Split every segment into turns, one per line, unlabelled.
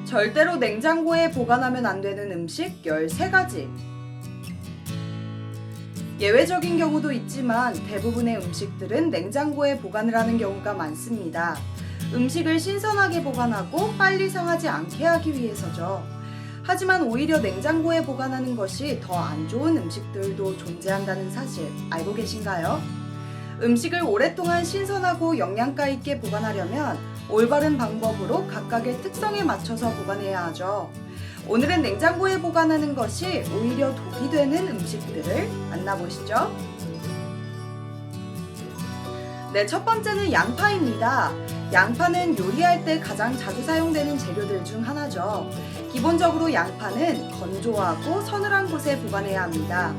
절대로 냉장고에 보관하면 안 되는 음식 13가지. 예외적인 경우도 있지만 대부분의 음식들은 냉장고에 보관을 하는 경우가 많습니다. 음식을 신선하게 보관하고 빨리 상하지 않게 하기 위해서죠. 하지만 오히려 냉장고에 보관하는 것이 더 안 좋은 음식들도 존재한다는 사실 알고 계신가요? 음식을 오랫동안 신선하고 영양가 있게 보관하려면 올바른 방법으로 각각의 특성에 맞춰서 보관해야 하죠. 오늘은 냉장고에 보관하는 것이 오히려 독이 되는 음식들을 만나보시죠. 네, 첫 번째는 양파입니다. 양파는 요리할 때 가장 자주 사용되는 재료들 중 하나죠. 기본적으로 양파는 건조하고 서늘한 곳에 보관해야 합니다.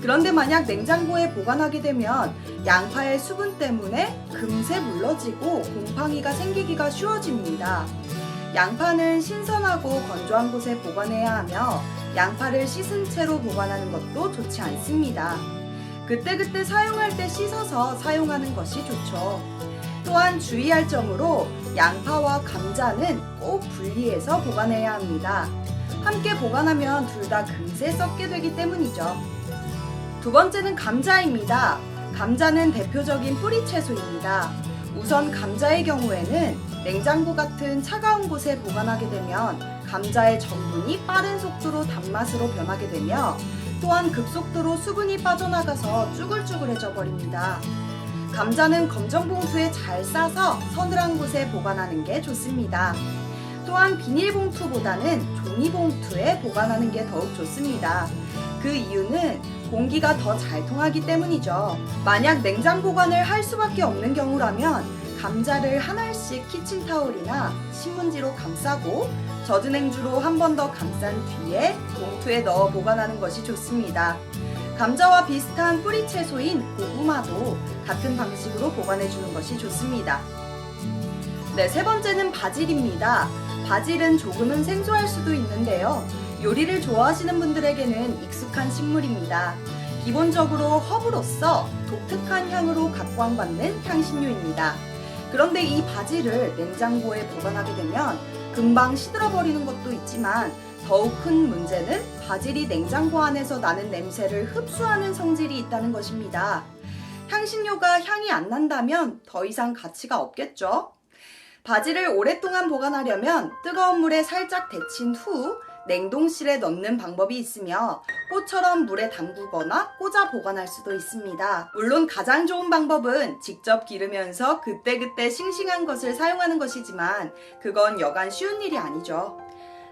그런데 만약 냉장고에 보관하게 되면 양파의 수분 때문에 금세 물러지고 곰팡이가 생기기가 쉬워집니다. 양파는 신선하고 건조한 곳에 보관해야 하며 양파를 씻은 채로 보관하는 것도 좋지 않습니다. 그때그때 사용할 때 씻어서 사용하는 것이 좋죠. 또한 주의할 점으로 양파와 감자는 꼭 분리해서 보관해야 합니다. 함께 보관하면 둘 다 금세 썩게 되기 때문이죠. 두 번째는 감자입니다. 감자는 대표적인 뿌리 채소입니다. 우선 감자의 경우에는 냉장고 같은 차가운 곳에 보관하게 되면 감자의 전분이 빠른 속도로 단맛으로 변하게 되며 또한 급속도로 수분이 빠져나가서 쭈글쭈글해져 버립니다. 감자는 검정 봉투에 잘 싸서 서늘한 곳에 보관하는 게 좋습니다. 또한 비닐봉투보다는 종이봉투에 보관하는 게 더욱 좋습니다. 그 이유는 공기가 더 잘 통하기 때문이죠. 만약 냉장 보관을 할 수밖에 없는 경우라면 감자를 한 알씩 키친타올이나 신문지로 감싸고 젖은 행주로 한 번 더 감싼 뒤에 봉투에 넣어 보관하는 것이 좋습니다. 감자와 비슷한 뿌리 채소인 고구마도 같은 방식으로 보관해 주는 것이 좋습니다. 네, 세 번째는 바질입니다. 바질은 조금은 생소할 수도 있는데요. 요리를 좋아하시는 분들에게는 익숙한 식물입니다. 기본적으로 허브로서 독특한 향으로 각광받는 향신료입니다. 그런데 이 바질을 냉장고에 보관하게 되면 금방 시들어버리는 것도 있지만 더욱 큰 문제는 바질이 냉장고 안에서 나는 냄새를 흡수하는 성질이 있다는 것입니다. 향신료가 향이 안 난다면 더 이상 가치가 없겠죠? 바질을 오랫동안 보관하려면 뜨거운 물에 살짝 데친 후 냉동실에 넣는 방법이 있으며 꽃처럼 물에 담그거나 꽂아 보관할 수도 있습니다. 물론 가장 좋은 방법은 직접 기르면서 그때그때 싱싱한 것을 사용하는 것이지만 그건 여간 쉬운 일이 아니죠.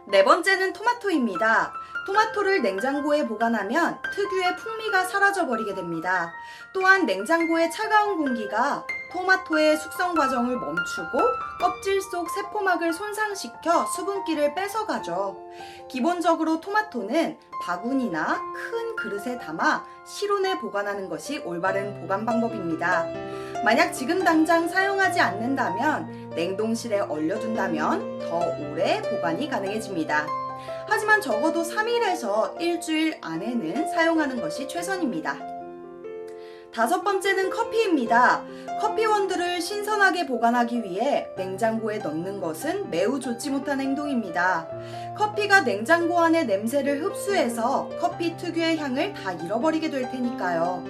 네 번째는 토마토입니다. 토마토를 냉장고에 보관하면 특유의 풍미가 사라져버리게 됩니다. 또한 냉장고의 차가운 공기가 토마토의 숙성 과정을 멈추고 껍질 속 세포막을 손상시켜 수분기를 뺏어가죠. 기본적으로 토마토는 바구니나 큰 그릇에 담아 실온에 보관하는 것이 올바른 보관 방법입니다. 만약 지금 당장 사용하지 않는다면 냉동실에 얼려둔다면 더 오래 보관이 가능해집니다. 하지만 적어도 3일에서 일주일 안에는 사용하는 것이 최선입니다. 다섯 번째는 커피입니다. 커피 원두를 신선하게 보관하기 위해 냉장고에 넣는 것은 매우 좋지 못한 행동입니다. 커피가 냉장고 안의 냄새를 흡수해서 커피 특유의 향을 다 잃어버리게 될 테니까요.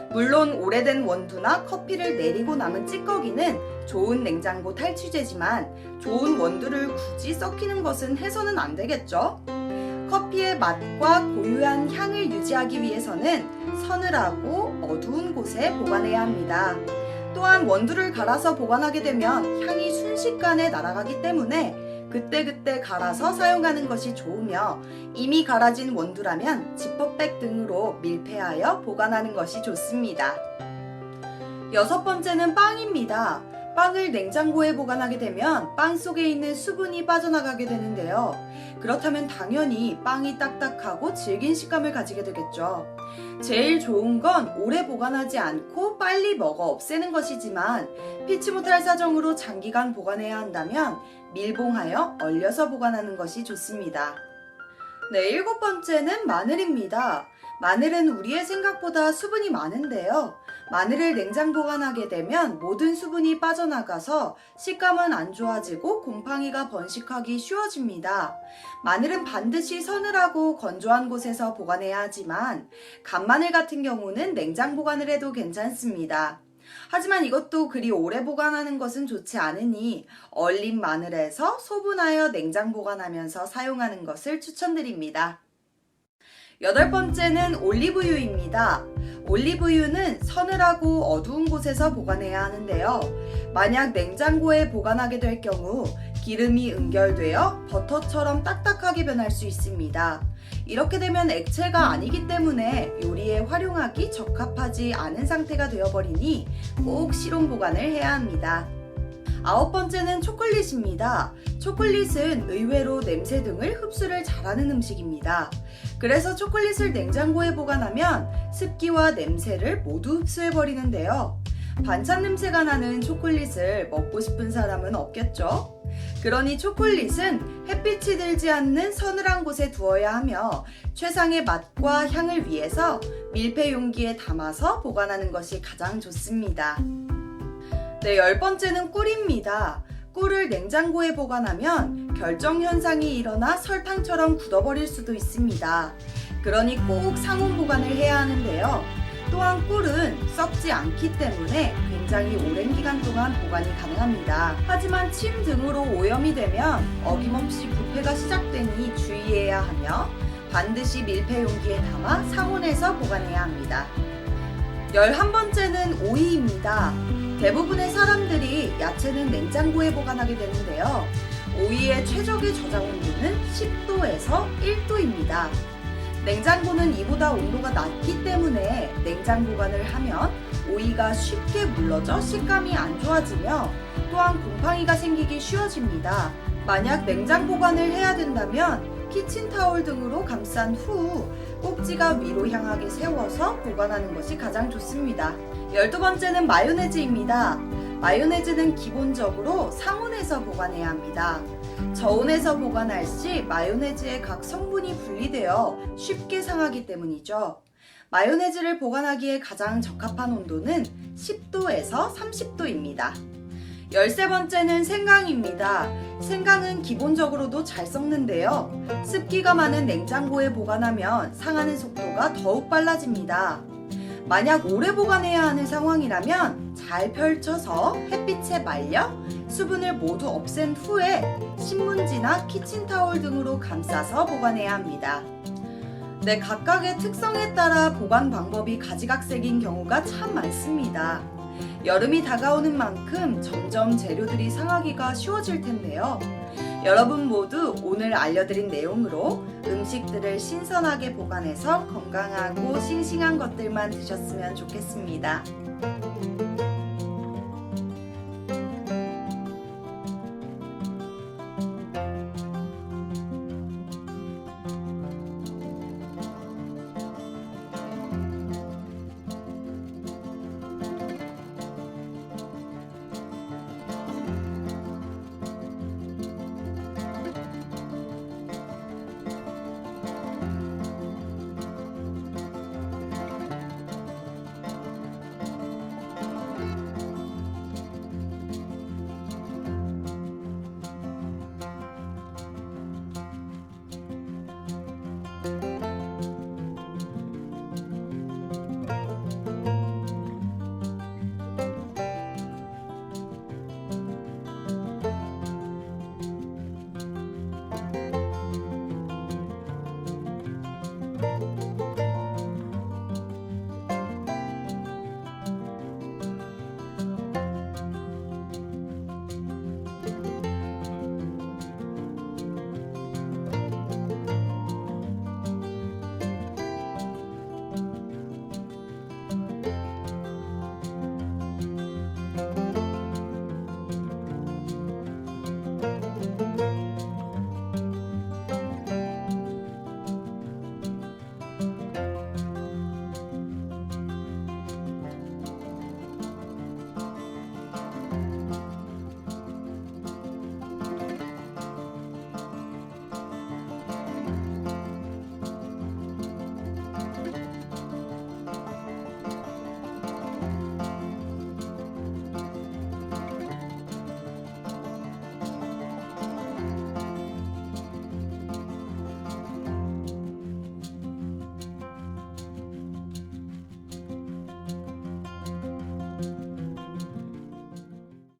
물론 오래된 원두나 커피를 내리고 남은 찌꺼기는 좋은 냉장고 탈취제지만 좋은 원두를 굳이 썩히는 것은 해서는 안 되겠죠? 커피의 맛과 고유한 향을 유지하기 위해서는 서늘하고 어두운 곳에 보관해야 합니다. 또한 원두를 갈아서 보관하게 되면 향이 순식간에 날아가기 때문에 그때그때 갈아서 사용하는 것이 좋으며 이미 갈아진 원두라면 지퍼백 등으로 밀폐하여 보관하는 것이 좋습니다. 여섯 번째는 빵입니다. 빵을 냉장고에 보관하게 되면 빵 속에 있는 수분이 빠져나가게 되는데요. 그렇다면 당연히 빵이 딱딱하고 질긴 식감을 가지게 되겠죠. 제일 좋은 건 오래 보관하지 않고 빨리 먹어 없애는 것이지만 피치 못할 사정으로 장기간 보관해야 한다면 밀봉하여 얼려서 보관하는 것이 좋습니다. 네, 일곱 번째는 마늘입니다. 마늘은 우리의 생각보다 수분이 많은데요. 마늘을 냉장 보관하게 되면 모든 수분이 빠져나가서 식감은 안 좋아지고 곰팡이가 번식하기 쉬워집니다. 마늘은 반드시 서늘하고 건조한 곳에서 보관해야 하지만 간마늘 같은 경우는 냉장 보관을 해도 괜찮습니다. 하지만 이것도 그리 오래 보관하는 것은 좋지 않으니 얼린 마늘에서 소분하여 냉장 보관하면서 사용하는 것을 추천드립니다. 여덟 번째는 올리브유입니다. 올리브유는 서늘하고 어두운 곳에서 보관해야 하는데요. 만약 냉장고에 보관하게 될 경우 기름이 응결되어 버터처럼 딱딱하게 변할 수 있습니다. 이렇게 되면 액체가 아니기 때문에 요리에 활용하기 적합하지 않은 상태가 되어버리니 꼭 실온 보관을 해야 합니다. 아홉 번째는 초콜릿입니다. 초콜릿은 의외로 냄새 등을 흡수를 잘하는 음식입니다. 그래서 초콜릿을 냉장고에 보관하면 습기와 냄새를 모두 흡수해버리는데요. 반찬 냄새가 나는 초콜릿을 먹고 싶은 사람은 없겠죠? 그러니 초콜릿은 햇빛이 들지 않는 서늘한 곳에 두어야 하며 최상의 맛과 향을 위해서 밀폐 용기에 담아서 보관하는 것이 가장 좋습니다. 네, 열 번째는 꿀입니다. 꿀을 냉장고에 보관하면 결정 현상이 일어나 설탕처럼 굳어버릴 수도 있습니다. 그러니 꼭 상온 보관을 해야 하는데요. 또한 꿀은 썩지 않기 때문에 굉장히 오랜 기간 동안 보관이 가능합니다. 하지만 침 등으로 오염이 되면 어김없이 부패가 시작되니 주의해야 하며 반드시 밀폐 용기에 담아 상온에서 보관해야 합니다. 11번째는 오이입니다. 대부분의 사람들이 야채는 냉장고에 보관하게 되는데요. 오이의 최적의 저장 온도는 10도에서 1도입니다. 냉장고는 이보다 온도가 낮기 때문에 냉장 보관을 하면 오이가 쉽게 물러져 식감이 안 좋아지며 또한 곰팡이가 생기기 쉬워집니다. 만약 냉장 보관을 해야 된다면 키친타올 등으로 감싼 후 꼭지가 위로 향하게 세워서 보관하는 것이 가장 좋습니다. 12번째는 마요네즈입니다. 마요네즈는 기본적으로 상온에서 보관해야 합니다. 저온에서 보관할 시 마요네즈의 각 성분이 분리되어 쉽게 상하기 때문이죠. 마요네즈를 보관하기에 가장 적합한 온도는 10도에서 30도입니다. 13번째는 생강입니다. 생강은 기본적으로도 잘 썩는데요. 습기가 많은 냉장고에 보관하면 상하는 속도가 더욱 빨라집니다. 만약 오래 보관해야 하는 상황이라면 잘 펼쳐서 햇빛에 말려 수분을 모두 없앤 후에 신문지나 키친타올 등으로 감싸서 보관해야 합니다. 네, 각각의 특성에 따라 보관 방법이 가지각색인 경우가 참 많습니다. 여름이 다가오는 만큼 점점 재료들이 상하기가 쉬워질 텐데요. 여러분 모두 오늘 알려드린 내용으로 음식들을 신선하게 보관해서 건강하고 싱싱한 것들만 드셨으면 좋겠습니다.